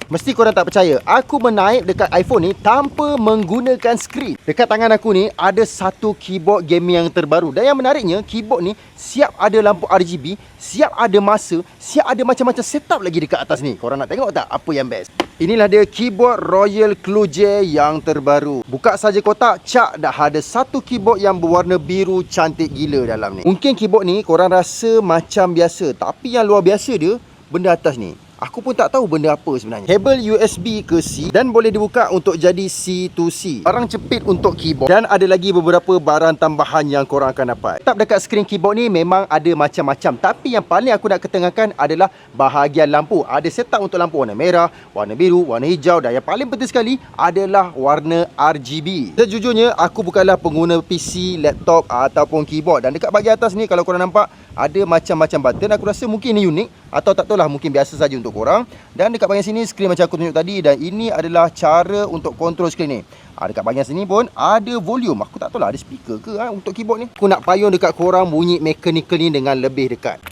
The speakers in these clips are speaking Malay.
Mesti korang tak percaya, aku menaip dekat iPhone ni tanpa menggunakan skrin. Dekat tangan aku ni ada satu keyboard gaming yang terbaru. Dan yang menariknya, keyboard ni siap ada lampu RGB, siap ada masa, siap ada macam-macam setup lagi dekat atas ni. Korang nak tengok tak apa yang best? Inilah dia keyboard Royal Kluge yang terbaru. Buka saja kotak, cak dah ada satu keyboard yang berwarna biru cantik gila dalam ni. Mungkin keyboard ni korang rasa macam biasa, tapi yang luar biasa dia benda atas ni. Aku pun tak tahu benda apa sebenarnya. Kabel USB ke C dan boleh dibuka untuk jadi C to C. Barang cepit untuk keyboard dan ada lagi beberapa barang tambahan yang korang akan dapat. Tetap dekat skrin keyboard ni memang ada macam-macam, tapi yang paling aku nak ketengahkan adalah bahagian lampu. Ada setup untuk lampu warna merah, warna biru, warna hijau dan yang paling penting sekali adalah warna RGB. Sejujurnya aku bukanlah pengguna PC, laptop ataupun keyboard, dan dekat bahagian atas ni kalau korang nampak ada macam-macam button. Aku rasa mungkin ini unik atau tak tahulah, mungkin biasa saja untuk korang. Dan dekat bahagian sini skrin macam aku tunjuk tadi, dan ini adalah cara untuk kontrol skrin ni. Dekat bahagian sini pun ada volume. Aku tak tahulah ada speaker ke untuk keyboard ni. Aku nak payung dekat korang bunyi mechanical ni dengan lebih dekat.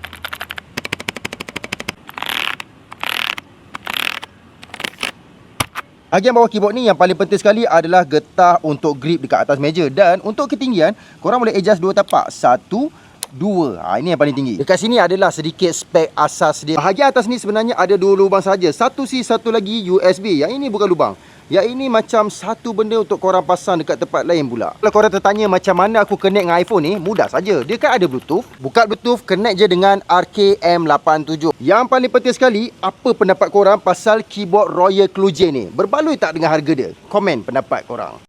Bahagian bawah keyboard ni yang paling penting sekali adalah getah untuk grip dekat atas meja. Dan untuk ketinggian, korang boleh adjust dua tapak. Satu, dua. Ini yang paling tinggi. Dekat sini adalah sedikit spek asas dia. Bahagian atas ni sebenarnya ada dua lubang saja. Satu C, satu lagi USB. Yang ini bukan lubang. Yang ini macam satu benda untuk korang pasang dekat tempat lain pula. Kalau korang tertanya macam mana aku connect dengan iPhone ni, mudah saja. Dia kan ada Bluetooth. Buka Bluetooth, connect je dengan RKM87. Yang paling penting sekali, apa pendapat korang pasal keyboard Royal Kluge ni? Berbaloi tak dengan harga dia? Komen pendapat korang.